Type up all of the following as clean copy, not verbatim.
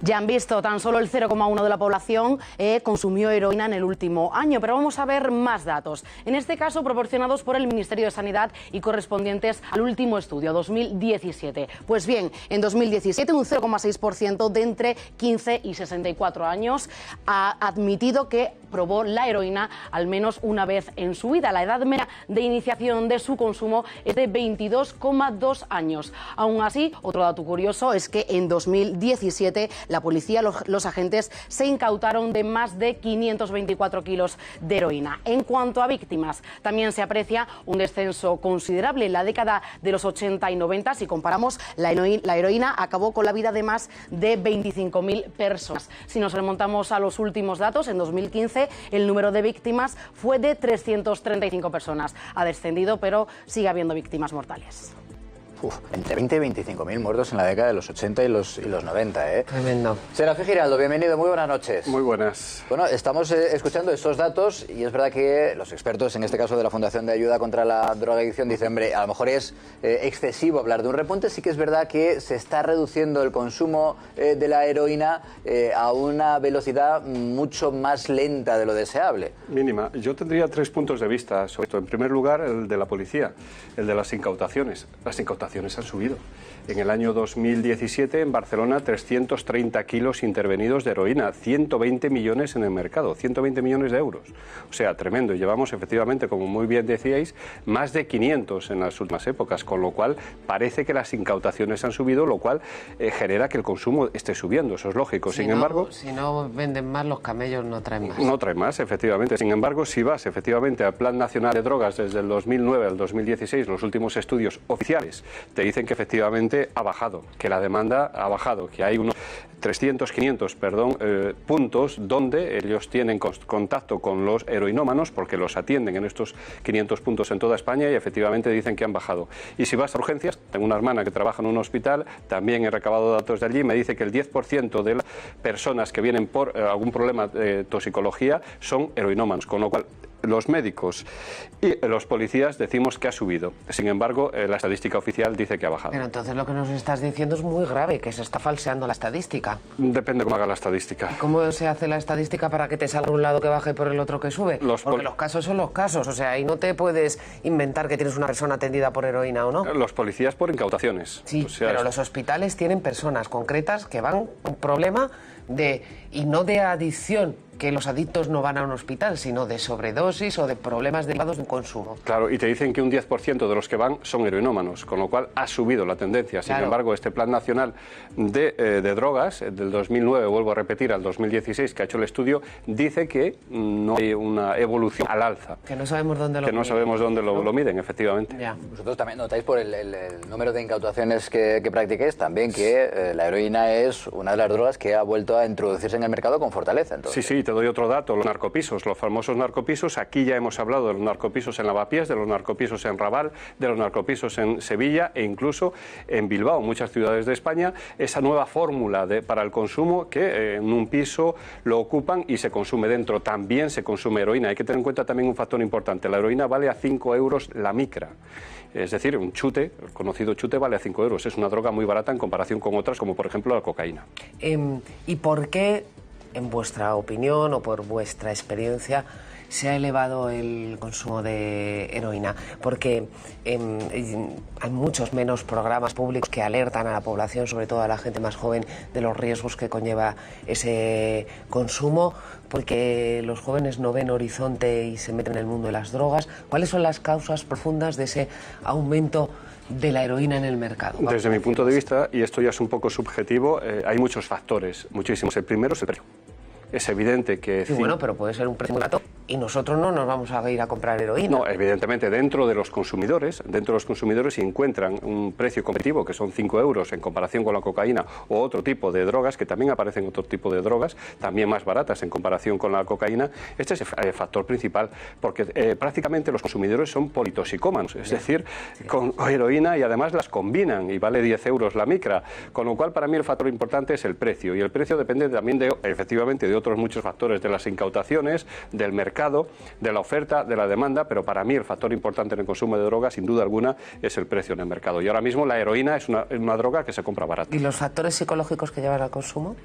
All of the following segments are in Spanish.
Ya han visto, tan solo el 0,1 de la población consumió heroína en el último año, pero vamos a ver más datos. En este caso, proporcionados por el Ministerio de Sanidad y correspondientes al último estudio, 2017. Pues bien, en 2017 un 0,6% de entre 15 y 64 años ha admitido que probó la heroína al menos una vez en su vida. La edad media de iniciación de su consumo es de 22,2 años. Aún así, otro dato curioso es que en 2017 la policía, los agentes, se incautaron de más de 524 kilos de heroína. En cuanto a víctimas, también se aprecia un descenso considerable. En la década de los 80 y 90, si comparamos, la heroína acabó con la vida de más de 25.000 personas. Si nos remontamos a los últimos datos, en 2015 el número de víctimas fue de 335 personas. Ha descendido, pero sigue habiendo víctimas mortales. Entre 20 y 25.000 muertos en la década de los 80 y los 90, ¿eh? Tremendo. Serafín Giraldo, bienvenido, muy buenas noches. Muy buenas. Bueno, estamos escuchando estos datos y es verdad que los expertos, en este caso de la Fundación de Ayuda contra la Drogadicción, dicen, hombre, a lo mejor es excesivo hablar de un repunte. Sí que es verdad que se está reduciendo el consumo de la heroína a una velocidad mucho más lenta de lo deseable. Mínima. Yo tendría 3 puntos de vista sobre esto. En primer lugar, el de la policía, el de las incautaciones. Las incautaciones han subido. En el año 2017 en Barcelona 330 kilos intervenidos de heroína, 120 millones en el mercado, 120 millones de euros. O sea, tremendo. Y llevamos efectivamente, como muy bien decíais, más de 500 en las últimas épocas, con lo cual parece que las incautaciones han subido, lo cual genera que el consumo esté subiendo. Eso es lógico. Sin embargo, si no venden más, los camellos no traen más. No traen más, efectivamente. Sin embargo, si vas efectivamente al Plan Nacional de Drogas desde el 2009 al 2016, los últimos estudios oficiales te dicen que efectivamente ha bajado, que la demanda ha bajado, que hay unos 500 puntos donde ellos tienen contacto con los heroinómanos, porque los atienden en estos 500 puntos en toda España y efectivamente dicen que han bajado. Y si vas a urgencias, tengo una hermana que trabaja en un hospital, también he recabado datos de allí, me dice que el 10% de las personas que vienen por algún problema de toxicología son heroinómanos, con lo cual los médicos y los policías decimos que ha subido. Sin embargo, la estadística oficial dice que ha bajado. Pero entonces lo que nos estás diciendo es muy grave, que se está falseando la estadística. Depende cómo haga la estadística. ¿Cómo se hace la estadística para que te salga un lado que baje y por el otro que sube? Porque los casos son los casos, o sea, y no te puedes inventar que tienes una persona atendida por heroína o no. Los policías por incautaciones. Sí, o sea, pero los hospitales tienen personas concretas que van con problema y no de adicción, que los adictos no van a un hospital, sino de sobredosis o de problemas derivados del consumo. Claro, y te dicen que un 10% de los que van son heroinómanos, con lo cual ha subido la tendencia. Sin embargo, este Plan Nacional de Drogas, del 2009, vuelvo a repetir, al 2016, que ha hecho el estudio, dice que no hay una evolución al alza. Que no sabemos dónde lo miden, efectivamente. Ya. Vosotros también notáis por el número de incautaciones que practiquéis también que la heroína es una de las drogas que ha vuelto a introducirse en el mercado con fortaleza. Entonces. Sí, te doy otro dato, los narcopisos, los famosos narcopisos. Aquí ya hemos hablado de los narcopisos en Lavapiés, de los narcopisos en Raval, de los narcopisos en Sevilla e incluso en Bilbao, muchas ciudades de España. Esa nueva fórmula para el consumo que en un piso lo ocupan y se consume dentro. También se consume heroína. Hay que tener en cuenta también un factor importante. La heroína vale a 5 euros la micra. Es decir, un chute, el conocido chute, vale a 5 euros. Es una droga muy barata en comparación con otras, como por ejemplo la cocaína. ¿Y por qué, en vuestra opinión o por vuestra experiencia, se ha elevado el consumo de heroína? Porque hay muchos menos programas públicos que alertan a la población, sobre todo a la gente más joven, de los riesgos que conlleva ese consumo, porque los jóvenes no ven horizonte y se meten en el mundo de las drogas. ¿Cuáles son las causas profundas de ese aumento de la heroína en el mercado? Desde mi punto de vista, y esto ya es un poco subjetivo, hay muchos factores, muchísimos. El primero es el precio. Es evidente que... Sí, bueno, pero puede ser un precio muy barato y nosotros no nos vamos a ir a comprar heroína. No, evidentemente dentro de los consumidores si encuentran un precio competitivo, que son 5 euros en comparación con la cocaína o otro tipo de drogas, que también aparecen otro tipo de drogas, también más baratas en comparación con la cocaína, este es el factor principal, porque prácticamente los consumidores son politoxicómanos, es decir, con heroína y además las combinan y vale 10 euros la micra, con lo cual para mí el factor importante es el precio, y el precio depende también efectivamente de otros muchos factores, de las incautaciones, del mercado mercado, de la oferta, de la demanda, pero para mí el factor importante en el consumo de drogas, sin duda alguna, es el precio en el mercado. Y ahora mismo la heroína es una droga que se compra barata. ¿Y los factores psicológicos que llevan al consumo?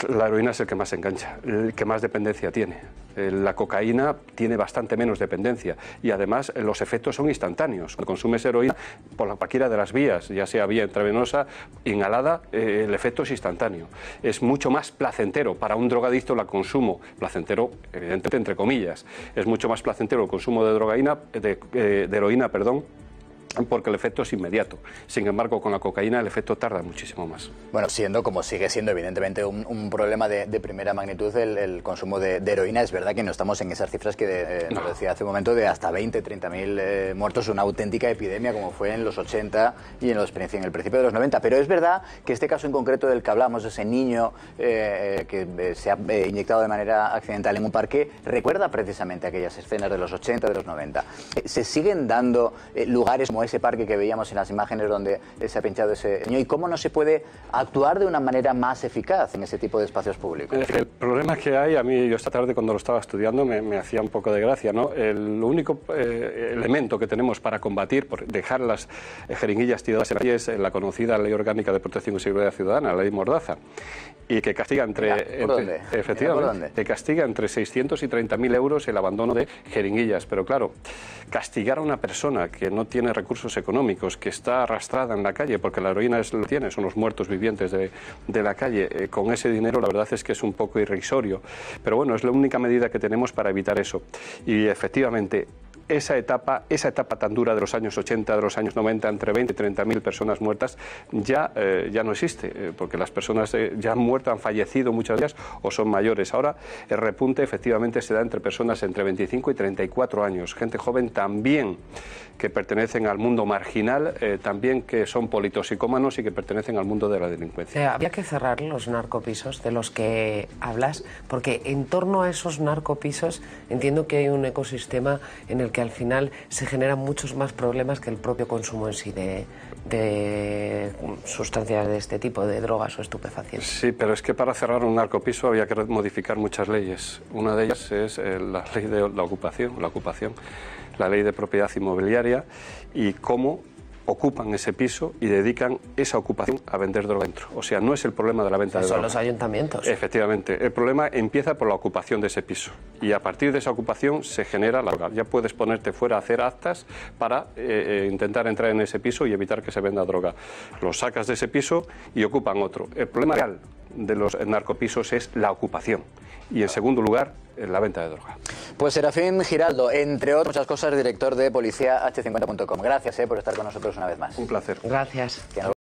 La heroína es el que más engancha, el que más dependencia tiene. La cocaína tiene bastante menos dependencia y además los efectos son instantáneos. Cuando consumes heroína por cualquiera de las vías, ya sea vía intravenosa, inhalada, el efecto es instantáneo. Es mucho más placentero. Para un drogadicto la consumo, placentero evidentemente entre comillas, es mucho más placentero el consumo de heroína, porque el efecto es inmediato. Sin embargo, con la cocaína el efecto tarda muchísimo más. Bueno, como sigue siendo evidentemente un problema de primera magnitud el consumo de heroína, es verdad que no estamos en esas cifras que nos decía hace un momento de hasta 20, 30.000 muertos, una auténtica epidemia como fue en los 80 y en el principio de los 90. Pero es verdad que este caso en concreto del que hablamos, ese niño que se ha inyectado de manera accidental en un parque, recuerda precisamente aquellas escenas de los 80, de los 90. Se siguen dando lugares como ese parque que veíamos en las imágenes donde se ha pinchado ese niño, y cómo no se puede actuar de una manera más eficaz en ese tipo de espacios públicos. El problema que hay, a mí, yo esta tarde cuando lo estaba estudiando me hacía un poco de gracia, ¿no? El único elemento que tenemos para combatir, por dejar las jeringuillas tiradas en la calle, es la conocida Ley Orgánica de Protección y Seguridad Ciudadana, la Ley Mordaza, y que castiga que castiga entre 600 y 30.000 euros el abandono de jeringuillas. Pero claro, castigar a una persona que no tiene recursos económicos, que está arrastrada en la calle, porque la heroína son los muertos vivientes de la calle, con ese dinero la verdad es que es un poco irrisorio. Pero bueno, es la única medida que tenemos para evitar eso. Y efectivamente, esa etapa tan dura de los años 80, de los años 90, entre 20 y 30.000 personas muertas, ya no existe, porque las personas ya han muerto, han fallecido muchas de ellas o son mayores. Ahora el repunte efectivamente se da entre personas entre 25 y 34 años, gente joven también que pertenecen al mundo marginal, también que son politoxicómanos y que pertenecen al mundo de la delincuencia. Habría que cerrar los narcopisos de los que hablas, porque en torno a esos narcopisos entiendo que hay un ecosistema en el que al final se generan muchos más problemas que el propio consumo en sí de sustancias de este tipo, de drogas o estupefacientes. Sí, pero es que para cerrar un narcopiso había que modificar muchas leyes. Una de ellas es la ley de la ocupación, la ley de propiedad inmobiliaria, y cómo ocupan ese piso y dedican esa ocupación a vender droga dentro. O sea, no es el problema de la venta de droga. Son los ayuntamientos. Efectivamente. El problema empieza por la ocupación de ese piso. Y a partir de esa ocupación se genera la droga. Ya puedes ponerte fuera a hacer actas para intentar entrar en ese piso y evitar que se venda droga. Los sacas de ese piso y ocupan otro. El problema real de los narcopisos es la ocupación. Y en segundo lugar, la venta de droga. Pues Serafín Giraldo, entre otras muchas cosas, director de policíah50.com. Gracias por estar con nosotros una vez más. Un placer. Gracias.